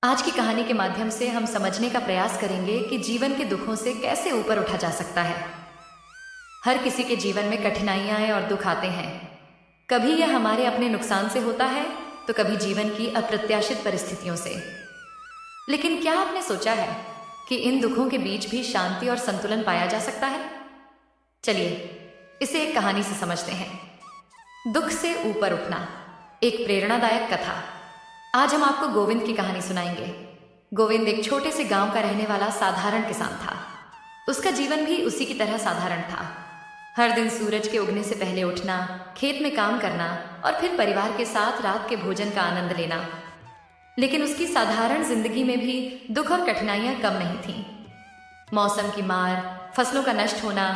आज की कहानी के माध्यम से हम समझने का प्रयास करेंगे कि जीवन के दुखों से कैसे ऊपर उठा जा सकता है। हर किसी के जीवन में कठिनाइयां और दुख आते हैं। कभी यह हमारे अपने नुकसान से होता है तो कभी जीवन की अप्रत्याशित परिस्थितियों से। लेकिन क्या आपने सोचा है कि इन दुखों के बीच भी शांति और संतुलन पाया जा सकता है? चलिए इसे एक कहानी से समझते हैं। दुख से ऊपर उठना, एक प्रेरणादायक कथा। आज हम आपको गोविंद की कहानी सुनाएंगे। गोविंद एक छोटे से गांव का रहने वाला साधारण किसान था। उसका जीवन भी उसी की तरह साधारण था। हर दिन सूरज के उगने से पहले उठना, खेत में काम करना और फिर परिवार के साथ रात के भोजन का आनंद लेना। लेकिन उसकी साधारण जिंदगी में भी दुख और कठिनाइयां कम नहीं थीं। मौसम की मार, फसलों का नष्ट होना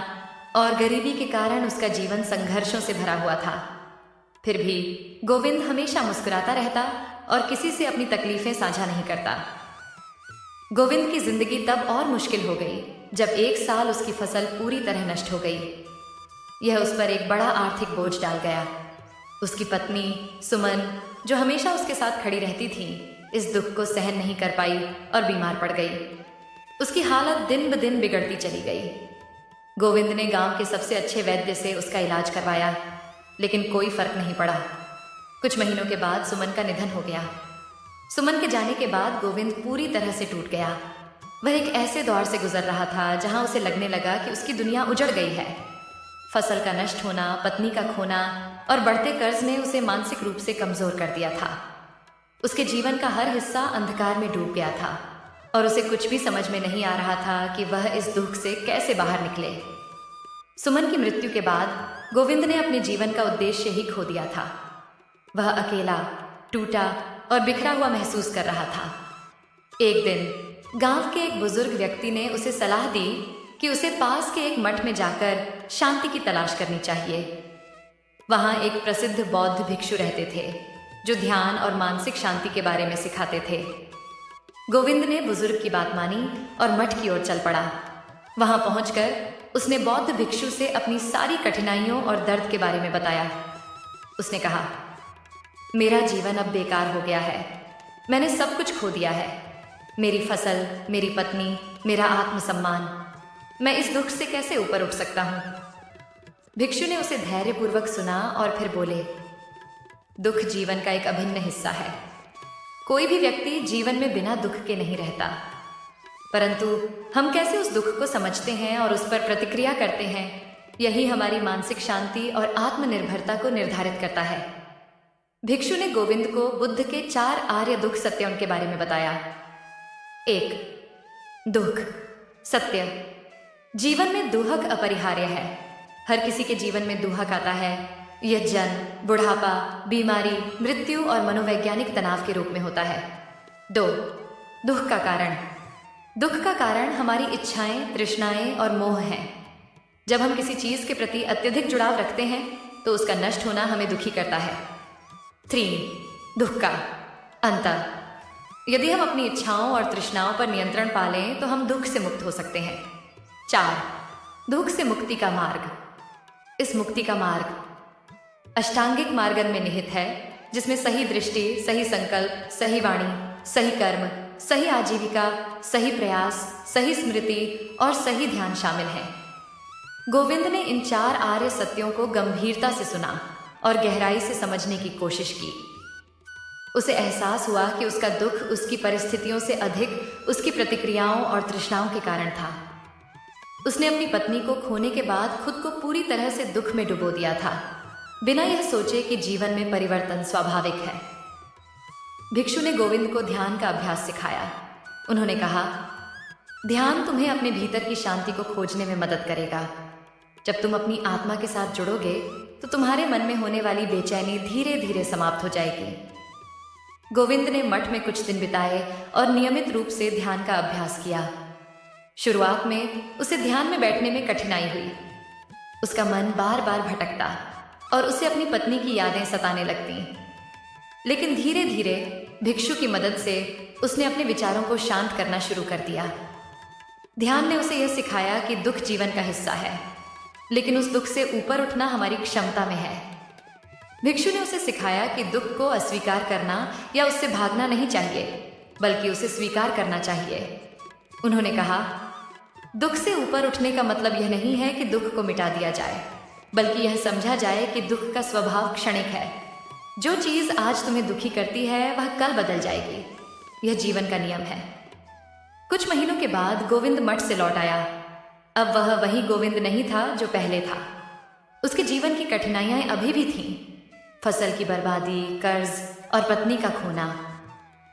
और गरीबी के कारण उसका जीवन संघर्षों से भरा हुआ था। फिर भी गोविंद हमेशा मुस्कुराता रहता और किसी से अपनी तकलीफें साझा नहीं करता। गोविंद की जिंदगी तब और मुश्किल हो गई जब एक साल उसकी फसल पूरी तरह नष्ट हो गई। यह उस पर एक बड़ा आर्थिक बोझ डाल गया। उसकी पत्नी सुमन, जो हमेशा उसके साथ खड़ी रहती थी, इस दुख को सहन नहीं कर पाई और बीमार पड़ गई। उसकी हालत दिन ब दिन बिगड़ती चली गई। गोविंद ने गांव के सबसे अच्छे वैद्य से उसका इलाज करवाया, लेकिन कोई फर्क नहीं पड़ा। कुछ महीनों के बाद सुमन का निधन हो गया। सुमन के जाने के बाद गोविंद पूरी तरह से टूट गया। वह एक ऐसे दौर से गुजर रहा था जहां उसे लगने लगा कि उसकी दुनिया उजड़ गई है। फसल का नष्ट होना, पत्नी का खोना और बढ़ते कर्ज ने उसे मानसिक रूप से कमजोर कर दिया था। उसके जीवन का हर हिस्सा अंधकार में डूब गया था और उसे कुछ भी समझ में नहीं आ रहा था कि वह इस दुख से कैसे बाहर निकले। सुमन की मृत्यु के बाद गोविंद ने अपने जीवन का उद्देश्य ही खो दिया था। वह अकेला, टूटा और बिखरा हुआ महसूस कर रहा था। एक दिन गांव के एक बुजुर्ग व्यक्ति ने उसे सलाह दी कि उसे पास के एक मठ में जाकर शांति की तलाश करनी चाहिए। वहां एक प्रसिद्ध बौद्ध भिक्षु रहते थे जो ध्यान और मानसिक शांति के बारे में सिखाते थे। गोविंद ने बुजुर्ग की बात मानी और मठ की ओर चल पड़ा। वहां पहुंचकर उसने बौद्ध भिक्षु से अपनी सारी कठिनाइयों और दर्द के बारे में बताया। उसने कहा, मेरा जीवन अब बेकार हो गया है। मैंने सब कुछ खो दिया है। मेरी फसल, मेरी पत्नी, मेरा आत्मसम्मान। मैं इस दुख से कैसे ऊपर उठ सकता हूँ? भिक्षु ने उसे धैर्यपूर्वक सुना और फिर बोले, दुख जीवन का एक अभिन्न हिस्सा है। कोई भी व्यक्ति जीवन में बिना दुख के नहीं रहता, परंतु हम कैसे उस दुख को समझते हैं और उस पर प्रतिक्रिया करते हैं, यही हमारी मानसिक शांति और आत्मनिर्भरता को निर्धारित करता है। भिक्षु ने गोविंद को बुद्ध के 4 आर्य दुख सत्यों के बारे में बताया। 1. दुख सत्य। जीवन में दुहक अपरिहार्य है। हर किसी के जीवन में दुहक आता है। यह जन्म, बुढ़ापा, बीमारी, मृत्यु और मनोवैज्ञानिक तनाव के रूप में होता है। 2. दुख का कारण। दुख का कारण हमारी इच्छाएं, तृष्णाएं और मोह हैं। जब हम किसी चीज के प्रति अत्यधिक जुड़ाव रखते हैं तो उसका नष्ट होना हमें दुखी करता है। 3. दुख का अंत। यदि हम अपनी इच्छाओं और तृष्णाओं पर नियंत्रण पा लें तो हम दुख से मुक्त हो सकते हैं। 4. दुख से मुक्ति का मार्ग। इस मुक्ति का मार्ग अष्टांगिक मार्गन में निहित है, जिसमें सही दृष्टि, सही संकल्प, सही वाणी, सही कर्म, सही आजीविका, सही प्रयास, सही स्मृति और सही ध्यान शामिल है। गोविंद ने इन 4 आर्य सत्यों को गंभीरता से सुना और गहराई से समझने की कोशिश की। उसे एहसास हुआ कि उसका दुख उसकी परिस्थितियों से अधिक उसकी प्रतिक्रियाओं और तृष्णाओं के कारण था। उसने अपनी पत्नी को खोने के बाद खुद को पूरी तरह से दुख में डुबो दिया था, बिना यह सोचे कि जीवन में परिवर्तन स्वाभाविक है। भिक्षु ने गोविंद को ध्यान का अभ्यास सिखाया। उन्होंने कहा, ध्यान तुम्हें अपने भीतर की शांति को खोजने में मदद करेगा। जब तुम अपनी आत्मा के साथ जुड़ोगे तो तुम्हारे मन में होने वाली बेचैनी धीरे धीरे समाप्त हो जाएगी। गोविंद ने मठ में कुछ दिन बिताए और नियमित रूप से ध्यान का अभ्यास किया। शुरुआत में उसे ध्यान में बैठने में कठिनाई हुई। उसका मन बार बार भटकता और उसे अपनी पत्नी की यादें सताने लगती। लेकिन धीरे धीरे भिक्षु की मदद से उसने अपने विचारों को शांत करना शुरू कर दिया। ध्यान ने उसे यह सिखाया कि दुख जीवन का हिस्सा है, लेकिन उस दुख से ऊपर उठना हमारी क्षमता में है। भिक्षु ने उसे सिखाया कि दुख को अस्वीकार करना या उससे भागना नहीं चाहिए, बल्कि उसे स्वीकार करना चाहिए। उन्होंने कहा, दुख से ऊपर उठने का मतलब यह नहीं है कि दुख को मिटा दिया जाए, बल्कि यह समझा जाए कि दुख का स्वभाव क्षणिक है। जो चीज आज तुम्हें दुखी करती है वह कल बदल जाएगी। यह जीवन का नियम है। कुछ महीनों के बाद गोविंद मठ से लौट आया। अब वह वही गोविंद नहीं था जो पहले था। उसके जीवन की कठिनाइयां अभी भी थीं, फसल की बर्बादी, कर्ज और पत्नी का खोना।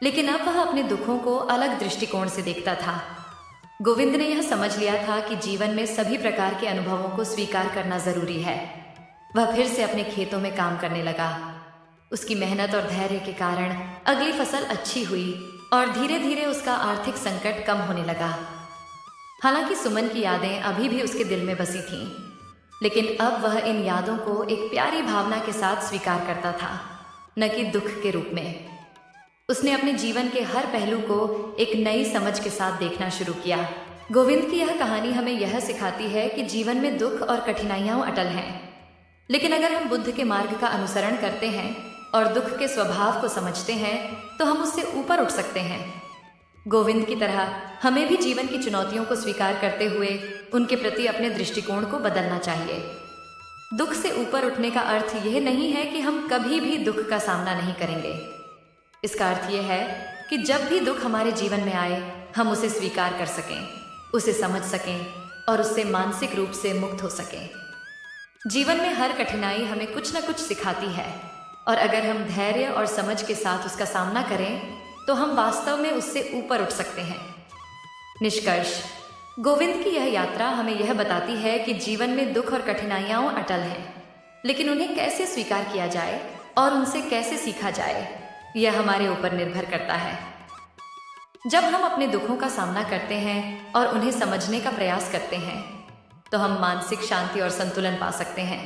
लेकिन अब वह अपने दुखों को अलग दृष्टिकोण से देखता था। गोविंद ने यह समझ लिया था कि जीवन में सभी प्रकार के अनुभवों को स्वीकार करना जरूरी है। वह फिर से अपने खेतों में काम करने लगा। उसकी मेहनत और धैर्य के कारण अगली फसल अच्छी हुई और धीरे धीरे उसका आर्थिक संकट कम होने लगा। हालांकि सुमन की यादें अभी भी उसके दिल में बसी थीं, लेकिन अब वह इन यादों को एक प्यारी भावना के साथ स्वीकार करता था, न कि दुख के रूप में। उसने अपने जीवन के हर पहलू को एक नई समझ के साथ देखना शुरू किया। गोविंद की यह कहानी हमें यह सिखाती है कि जीवन में दुख और कठिनाइयां अटल हैं, लेकिन अगर हम बुद्ध के मार्ग का अनुसरण करते हैं और दुख के स्वभाव को समझते हैं तो हम उससे ऊपर उठ सकते हैं। गोविंद की तरह हमें भी जीवन की चुनौतियों को स्वीकार करते हुए उनके प्रति अपने दृष्टिकोण को बदलना चाहिए। दुख से ऊपर उठने का अर्थ यह नहीं है कि हम कभी भी दुख का सामना नहीं करेंगे। इसका अर्थ यह है कि जब भी दुख हमारे जीवन में आए हम उसे स्वीकार कर सकें, उसे समझ सकें और उससे मानसिक रूप से मुक्त हो सकें। जीवन में हर कठिनाई हमें कुछ न कुछ सिखाती है और अगर हम धैर्य और समझ के साथ उसका सामना करें तो हम वास्तव में उससे ऊपर उठ सकते हैं। निष्कर्ष, गोविंद की यह यात्रा हमें यह बताती है कि जीवन में दुख और कठिनाइयां अटल हैं, लेकिन उन्हें कैसे स्वीकार किया जाए और उनसे कैसे सीखा जाए यह हमारे ऊपर निर्भर करता है। जब हम अपने दुखों का सामना करते हैं और उन्हें समझने का प्रयास करते हैं तो हम मानसिक शांति और संतुलन पा सकते हैं।